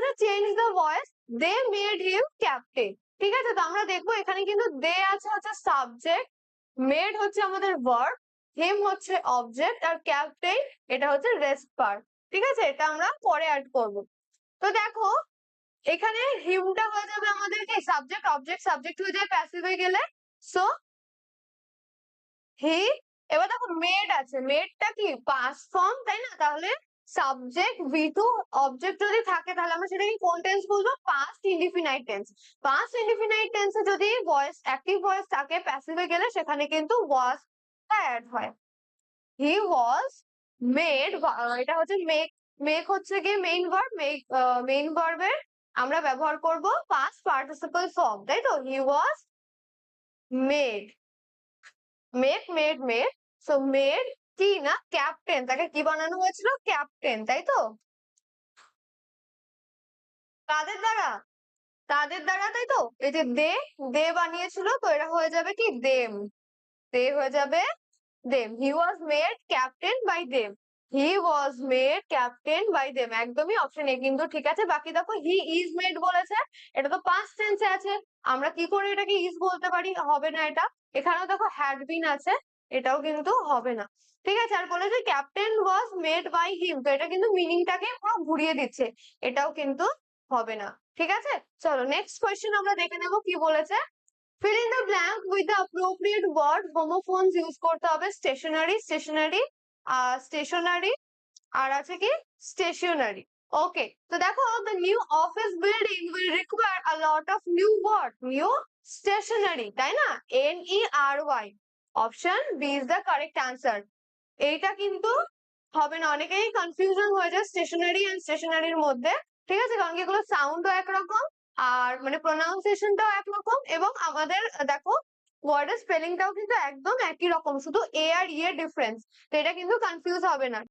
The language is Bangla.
বলেছে change the voice, they made him captain. ঠিক আছে, তো আমরা দেখবো এখানে কিন্তু দে আছে হচ্ছে সাবজেক্ট, মেড হচ্ছে আমাদের ভার্ব, হিম হচ্ছে অবজেক্ট, আর ক্যাপ্টেন এটা হচ্ছে রেস্ট পার্ট। ঠিক আছে, এটা আমরা পরে অ্যাড করব। তো দেখো এখানে হিমটা হয়ে যাবে আমাদের কি সাবজেক্ট, অবজেক্ট সাবজেক্ট হয়ে যায় প্যাসিভ হয়ে গেলে, সো হি। এবার দেখো মেড আছে, মেডটা কি পাস্ট ফর্ম তাই না, তাহলে সাবজেক্ট ভি2 অবজেক্ট যদি থাকে তাহলে আমরা সেটাকে কোন টেন্স বলবো, past indefinite tense. Past indefinite টেন্সে যদি ভয়েস অ্যাক্টিভ ভয়েস থাকে প্যাসিভে গেলে সেখানে কিন্তু ওয়াজ অ্যাড হয়। হি ওয়াজ মেড, এটা হচ্ছে মেক, মেক হচ্ছে কি মেইন ভার্ব, মেইন ভার্বের আমরা ব্যবহার করব পাস্ট পার্টিসিপল ফর্ম, তাই তো, he was made, made made made, so made কি না ক্যাপ্টেন, তাকে কি বানানো হয়েছিল, ক্যাপ্টেন, তাই তো, কাদের দ্বারা, তাদের দ্বারা, তাই তো, এই যে দে, দে বানিয়েছিল, তো এটা হয়ে যাবে কি দেম, দে হয়ে যাবে them. He was made captain by them, he was made captain by them, একদমই অপশন এ কিন্তু ঠিক আছে। বাকি দেখো হি ইজ মেড বলেছে, এটা তো পাস্ট টেন্সে আছে, আমরা কি করে এটাকে ইজ বলতে পারি, হবে না এটা। এখানেও দেখো হ্যাড বিন আছে, এটাও কিন্তু হবে না। ঠিক আছে, আর বলেছে captain was made by him, তো এটা কিন্তু মিনিংটাকে পুরো ঘুরিয়ে দিচ্ছে, এটাও কিন্তু হবে না। ঠিক আছে, চলো নেক্সট কোয়েশ্চেন আমরা দেখে নেব কি বলেছে। fill in the blank with the appropriate word, homophones use করতে হবে, স্টেশনারি, স্টেশনারি, স্টেশনারি, আর আছে কি স্টেশনারি। ওকে, তো দেখো the new office building will require a lot of new what, new stationery, তাই না, NERY, option B is the correct answer. এইটা কিন্তু হবে না, অনেকেই কনফিউশন হয়ে যায় স্টেশনারি এন্ড স্টেশনারির মধ্যে। ঠিক আছে, কারণ কি এগুলো সাউন্ডও একরকম, আর মানে প্রোনাউন্সিয়েশনটাও একরকম, এবং আমাদের দেখো ওয়ার্ডের স্পেলিংটাও কিন্তু একদম একই রকম, শুধু এ আর ই এর ডিফারেন্স, তো এটা কিন্তু কনফিউজ হবে না।